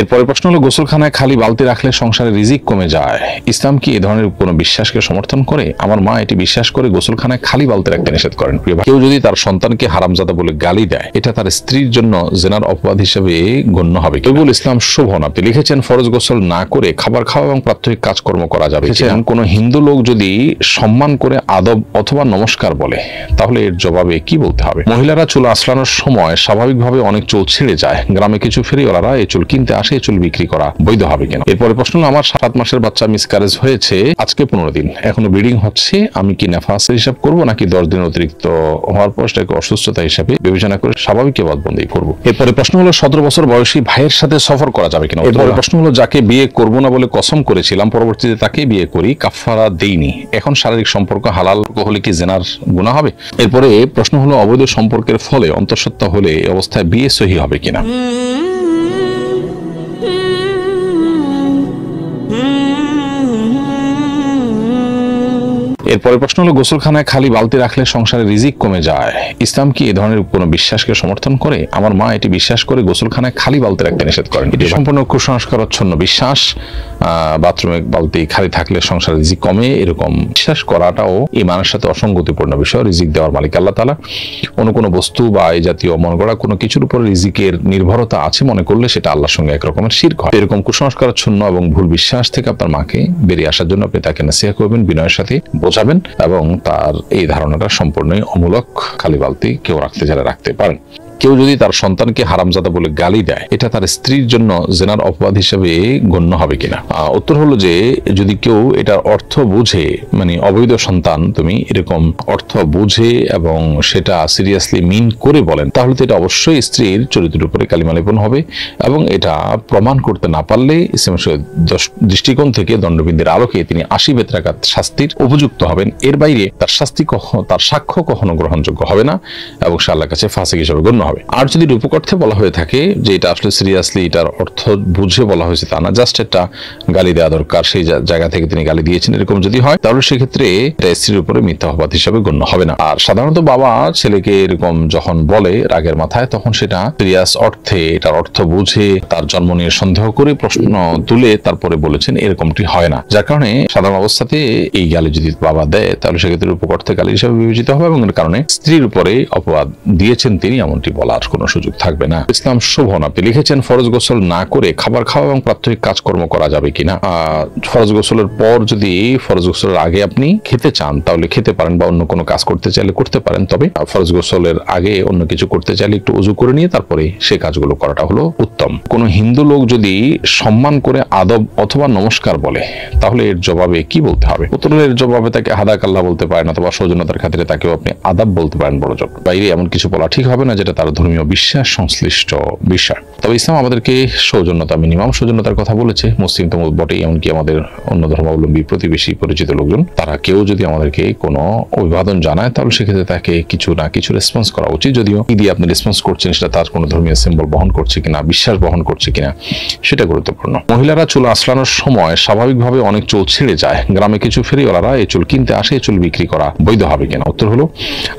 এরপরে প্রশ্ন হলো, গোসলখানায় খালি বালতি রাখলে সংসারে রিজিক কমে যায়। ইসলাম কি এই ধরনের কোনো বিশ্বাসকে সমর্থন করে? আমার মা এটি বিশ্বাস করে গোসলখানায় খালি বালতি রাখতে নিষেধ করেন। কেউ যদি তার সন্তানকে হারামজাদা বলে গালি দেয়, এটা তার স্ত্রীর জন্য জেনার অপবাদ হিসেবে গণ্য হবে। কেবল ইসলাম শুভ না। আপনি লিখেছেন, ফরজ গোসল না করে খাবার খাওয়া এবং প্রাত্যহিক কাজকর্ম করা যাবে। কোন হিন্দু লোক যদি সম্মান করে আদব অথবা নমস্কার বলে, তাহলে এর জবাবে কি বলতে হবে? মহিলারা চুল আঁচড়ানোর সময় স্বাভাবিকভাবে অনেক চুল ছেড়ে যায়। গ্রামে কিছু ফেরিওয়ালারা এই চুল কিনতে আসে, এই চুল বিক্রি করা বৈধ হবে কিনা? এরপরে প্রশ্ন হলো, আমার 7 মাসের বাচ্চা মিসক্যারেজ হয়েছে, আজকে 15 দিন, এখনো ব্লিডিং হচ্ছে, আমি কি নেফাসের হিসাব করব নাকি 10 দিন অতিরিক্ত হওয়ার পর সেটাকে অসুস্থতা হিসাবে বিবেচনা করে স্বাভাবিক ইবাদতবন্দি করব? এরপরে প্রশ্ন হলো, 17 বছর বয়সী ভাইয়ের সাথে সফর করা যাবে কিনা? এরপরে প্রশ্ন হলো, যাকে বিয়ে করব না বলে কসম করেছিলাম, পরবর্তীতে তাকেই বিয়ে করি, কাফারা দেইনি, এখন শারীরিক সম্পর্ক হালাল হলে কি জেনার গুনাহ হবে? এরপরে প্রশ্ন হলো, অবৈধ সম্পর্কের ফলে অন্তঃসত্ত্বা হলে এই অবস্থায় বিয়ে সহি হবে কিনা? এরপরে প্রশ্ন হলো, গোসলখানায় খালি বালতি রাখলে সংসারে রিজিক কমে যায়। ইসলাম কি এই ধরনের কোনো বিশ্বাসকে সমর্থন করে? আমার মা এটি বিশ্বাস করে গোসলখানায় খালি বালতি রাখতে নিষেধ করেন। এটি সম্পূর্ণ কুসংস্কারচ্ছন্ন বিশ্বাস। বাথরুমে বালতি খালি থাকলে সংসারে রিজিক কমে, এরকম বিশ্বাস করাটাও ইমানের সাথে অসঙ্গতিপূর্ণ বিষয়। রিজিক দেওয়ার মালিক আল্লাহ তাআলা। অন্য কোনো বস্তু বা এই জাতীয় মনে করা কোনো কিছুর উপর রিজিকের নির্ভরতা আছে মনে করলে সেটা আল্লাহর সঙ্গে একরকমের শিরক হয়। এরকম কুসংস্কারচ্ছন্ন এবং ভুল বিশ্বাস থেকে আপনার মাকে বেরিয়ে আসার জন্য আপনি তাকে নসিহত করবেন, বিনয়ের সাথে বোঝাবেন এবং তার এই ধারণাটা সম্পূর্ণই অমূলক। খালি বালতি কেউ রাখতে চাইলে রাখতে পারেন। কেউ যদি তার সন্তানকে হারামজাদা বলে গালি দেয়, এটা তার স্ত্রীর জন্য জেনার অপবাদ হিসেবে গণ্য হবে কিনা? উত্তর হলো যে, যদি কেউ এটার অর্থ বুঝে, মানে অবৈধ সন্তান তুমি এরকম অর্থ বুঝে এবং সেটা সিরিয়াসলি মিন করে বলেন, তাহলে তো এটা অবশ্যই স্ত্রীর চরিত্রের উপরে কালিমা লেপন হবে এবং এটা প্রমাণ করতে না পারলে ইসলামের দৃষ্টিকোণ থেকে দণ্ডবিধির আলোকে তিনি 80 বেত্রাঘাত শাস্তির উপযুক্ত হবেন। এর বাইরে তার তার সাক্ষ্য কখনো গ্রহণযোগ্য হবে না এবং সে আল্লাহর কাছে ফাসিক হিসেবে গণ্য হবে। আর যদি রূপকর্থে বলা হয়ে থাকে যে এটা আসলে সিরিয়াসলি এটার অর্থ বুঝে বলা হয়েছে তা না, জাস্ট একটা গালি দেওয়া দরকার, সেই জায়গা থেকে তিনি গালি দিয়েছেন, এরকম যদি হয় তাহলে সেক্ষেত্রে এটা স্ত্রীর উপরে মিথ্যা অপবাদ হিসেবে গণ্য হবে না। আর সাধারণত বাবা ছেলেকে এরকম যখন বলে রাগের মাথায়, তখন সেটা সিরিয়াস অর্থে, এটার অর্থ বুঝে তার জন্ম নিয়ে সন্দেহ করে প্রশ্ন তুলে তারপরে বলেছেন, এরকমটি হয় না। যার কারণে সাধারণ অবস্থাতে এই গালি যদি বাবা দেয় তাহলে সেক্ষেত্রে রূপকর্থে গালি হিসেবে বিবেচিত হবে এবং এর কারণে স্ত্রীর উপরে অপবাদ দিয়েছেন তিনি এমনটি বলার কোনো সুযোগ থাকবে না। ইসলাম শুভ না। আপনি লিখেছেন, ফরজ গোসল না করে খাবার খাওয়া এবং প্রাত্যহিক কাজকর্ম করা যাবে কিনা? ফরজ গোসলের পর যদি ফরজ গোসলের আগে আপনি খেতে চান তাহলে খেতে পারেন, বা অন্য কোনো কাজ করতে চাইলে করতে পারেন। তবে ফরজ গোসলের আগে অন্য কিছু করতে চাইলে একটু উজু করে নিয়ে তারপরে সে কাজগুলো করাটা হলো উত্তম। কোন হিন্দু লোক যদি সম্মান করে আদব অথবা নমস্কার বলে, তাহলে এর জবাবে কি বলতে হবে? উত্তরের জবাবে তাকে হাদাকাল্লাহ বলতে পারেন, অথবা সৌজন্যতার খাতিরে তাকেও আপনি আদাব বলতে পারেন। বড় জব বাইরে এমন কিছু বলা ঠিক হবে না যেটা তার ধর্মীয় বিশ্বাস সংশ্লিষ্ট বিষয়। তবে ইসলাম আমাদেরকে সৌজন্যতা, মিনিমাম সৌজন্যতার কথা বলেছে। মুসলিম তো বটে, এমনকি আমাদের অন্য ধর্মাবলম্বী প্রতিবেশী পরিচিত লোকজন, তারা কেউ যদি আমাদেরকে কোনো অভিবাদন জানায় তাহলে সেক্ষেত্রে তাকে কিছু না কিছু রেসপন্স করা উচিত। যদিও কি দিয়ে আপনি রেসপন্স করছেন সেটা তার কোনো ধর্মীয় সিম্বল বহন করছে কিনা, বিশ্বাস বহন করছে কিনা, সেটা গুরুত্বপূর্ণ। মহিলারা চুল আঁচড়ানোর সময় স্বাভাবিকভাবে অনেক চুল ছেড়ে যায়। গ্রামে কিছু ফেরিওয়ালারা এই চুল কিনতে আসে, এই চুল বিক্রি করা বৈধ হবে কিনা? উত্তর হলো,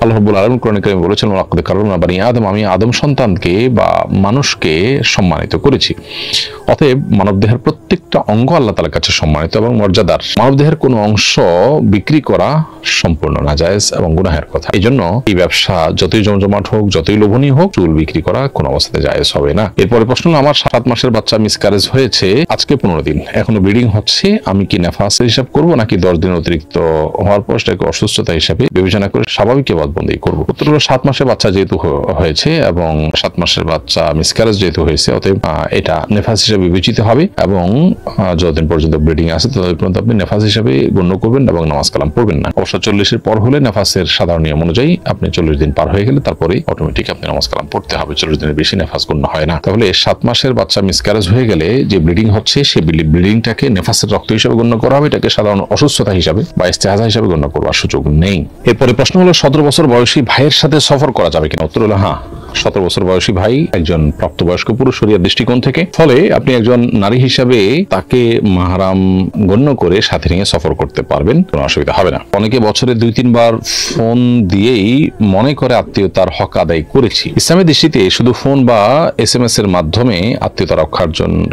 আল্লাহ রাব্বুল আলামিন কোরআনে কারিমে বলেছেন, ওয়ালাকাদ কাররামনা বানি আদম, আমি আদম সন্তানকে বা মানুষকে সম্মানিত করেছি। অতএব মানবদেহের প্রত্যেকটা অঙ্গ আল্লাহ তাআলার কাছে সম্মানিত এবং মর্যাদার। মানবদেহের কোনো অংশ বিক্রি করা সম্পূর্ণ নাজায়েজ এবং গুনাহের কথা। এই জন্য এই ব্যবসা যতই জমজমাট হোক, যতই লোভনীয় হোক, চুল বিক্রি করা কোনো অবস্থাতে জায়েজ হবে না। এরপরে প্রশ্ন হলো, আমার 7 মাসের বাচ্চা মিসক্যারেজ হয়েছে, আজকে 15 দিন, এখনো ব্লিডিং হচ্ছে, আমি কি নেফাসের হিসাব করব নাকি 10 দিন অতিরিক্ত হওয়ার পর সেটাকে অসুস্থতা হিসাবে বিবেচনা করে স্বাভাবিক ইবাদতবন্দি করব? উত্তর হলো, 7 মাসের বাচ্চা যেহেতু হয়েছে এবং 7 মাসের বাচ্চা মিসক্যারেজ যেহেতু হয়েছে, অতএব এটা নেফাস হিসেবে বিবেচিত হবে এবং যতদিন পর্যন্ত ব্লিডিং আছে ততদিন পর্যন্ত আপনি নেফাস হিসেবে গণ্য করবেন এবং নামাজ কালাম পড়বেন না। অবশ্য 40-এর পর হলে নেফাসের সাধারণ নিয়ম অনুযায়ী আপনি 40 দিন পার হয়ে গেলে তারপরে অটোমেটিক আপনি নামাজ কালাম পড়তে হবে। 40 দিনের বেশি নেফাস গণ্য হয় না। তাহলে 7 মাসের বাচ্চা মিসক্যারেজ হয়ে গেলে যে ব্লিডিং হচ্ছে, সেই ব্লিডিংটাকে নেফাসের রক্ত হিসেবে গণ্য করা হবে, এটাকে সাধারণ অসুস্থতা হিসাবে বা ইস্তেহাজা হিসাবে গণ্য করার সুযোগ নেই। এরপরে প্রশ্ন হলো, 17 বছর বয়সী ভাইয়ের সাথে সফর করা যাবে কিনা? উত্তর হলো হ্যাঁ, 17 বছর বয়সী ভাই একজন প্রাপ্তবয়স্ক পুরুষ শরীয়তের দৃষ্টিকোণ থেকে। ফলে আপনি একজন নারী হিসাবে তাকে মাহরাম গণ্য করে সাথে নিয়ে সফর করতে পারবেন, কোনো অসুবিধা হবে না। অনেকে বছরে 2-3 বার ফোন দিয়েই মনে করে আত্মীয়তার হক আদায় করেছি। ইসলামের দৃষ্টিতে শুধু ফোন বা SMS এর মাধ্যমে আত্মীয়তা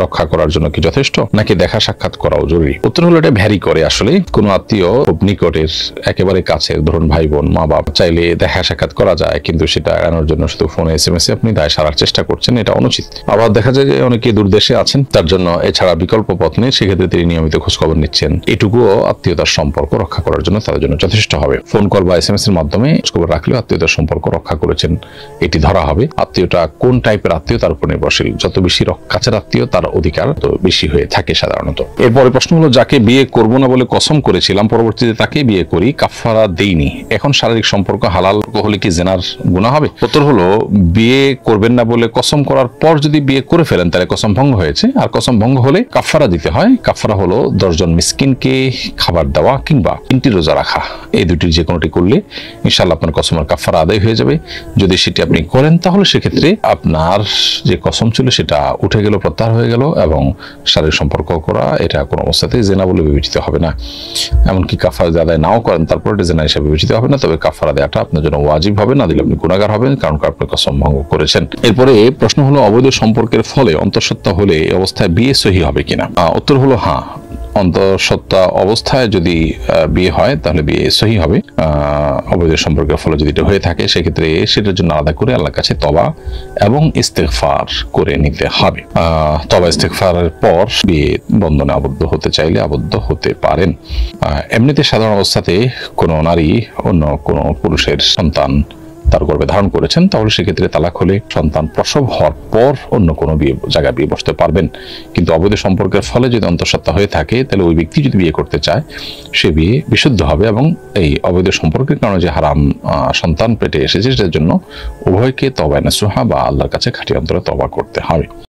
রক্ষা করার জন্য কি যথেষ্ট, নাকি দেখা সাক্ষাৎ করাও জরুরি? উত্তর হলো এটা ভ্যারি করে। আসলে কোনো আত্মীয় খুব নিকটের, একেবারে কাছের, ধরুন ভাই বোন, মা বাপ, চাইলে দেখা সাক্ষাৎ করা যায়, কিন্তু সেটা এড়ানোর জন্য শুধু ফোনে SMS এ আপনি দায় সারার চেষ্টা করছেন, এটা অনুচিত। আবার দেখা যায় যে অনেকে দূরদেশে আছেন, তার জন্য এছাড়া বিকল্প পথ নেই, সেক্ষেত্রে তিনি নিয়মিত খোঁজখবর নিচ্ছেন। এটুকুও আত্মীয়তার সম্পর্ক রক্ষা করার জন্য তাদের জন্য যথেষ্ট হবে। ফোন কল বা SMS এর মাধ্যমে খোঁজখবর রাখলেও আত্মীয়তার সম্পর্ক রক্ষা করেছেন এটি ধরা হবে। আত্মীয়টা কোন টাইপের আত্মীয় তার উপর নির্ভরশীল। যত বেশি কাছের আত্মীয় তার অধিকার তো বেশি হয়ে থাকে সাধারণত। এরপরে প্রশ্ন হলো, যাকে বিয়ে করব না বলে কসম করেছিলাম, পরবর্তীতে তাকে বিয়ে করি, কাফারা দেইনি, এখন শারীরিক সম্পর্ক হালাল হলে কি জিনার গুনাহ হবে? উত্তর হলো, বিয়ে করবেন না বলে কসম করার পর যদি বিয়ে করে ফেলেন তাহলে কসম ভঙ্গ হয়েছে। আর কসম ভঙ্গ হলে কাফারা দিতে হয়। কাফারা হলো 10 জন মিসকিনকে খাবার দেওয়া কিংবা 3টি রোজা রাখা। এই দুটির যে কোনোটি করলে ইনশাআল্লাহ আপনার কসমের কাফারা আদায় হয়ে যাবে। যদি সেটি আপনি করেন তাহলে সেক্ষেত্রে আপনার যে কসম ছিল সেটা উঠে গেল, প্রত্যাহার হয়ে গেল, এবং শারীরিক সম্পর্ক করা এটা কোনো অবস্থাতেই জেনা বলে বিবেচিত হবে না। এমনকি কাফারা আদায় নাও করেন তারপর এটা জেনা হিসেবে বিবেচিত হবে না। তবে কাফারা দেওয়াটা আপনার জন্য ওয়াজিব হবে, না দিলে আপনি গুনাহগার হবেন, কারণ আপনি কসম ভঙ্গ করেছেন। এরপরে প্রশ্ন হলো, অবৈধ সম্পর্কের ফলে অন্তঃসত্ত্বা হলে এই অবস্থায় বিয়ে সহি হবে কিনা? উত্তর হলো হ্যাঁ, অন্তঃসত্ত্বা অবস্থায় যদি বিয়ে হয় তাহলে বিয়ে সহি হবে। অবৈধ সম্পর্কের ফলে যদি এটা হয়ে থাকে সেক্ষেত্রে সেটার জন্য আলাদা করে আল্লাহর কাছে তওবা এবং ইস্তেগফার করে নিতে হবে। তওবা ইস্তেগফারের পর বিয়ে বন্ধনে আবদ্ধ হতে চাইলে আবদ্ধ হতে পারেন। এমনিতে সাধারণ অবস্থাতে কোনো নারী অন্য কোনো পুরুষের সন্তান তার গর্ভে ধারণ করেছেন, তাহলে সেক্ষেত্রে তালাক হলে সন্তান প্রসব হওয়ার পর অন্য কোনো জায়গায় বিয়ে বসতে পারবেন। কিন্তু অবৈধ সম্পর্কের ফলে যদি অন্তঃসত্ত্বা হয়ে থাকে তাহলে ওই ব্যক্তি যদি বিয়ে করতে চায় সে বিয়ে বিশুদ্ধ হবে, এবং এই অবৈধ সম্পর্কের কারণে যে হারাম সন্তান পেটে এসেছে সেটার জন্য উভয়কে তওবা নাসুহা বা আল্লাহর কাছে খাঁটি অন্তরে তওবা করতে হবে।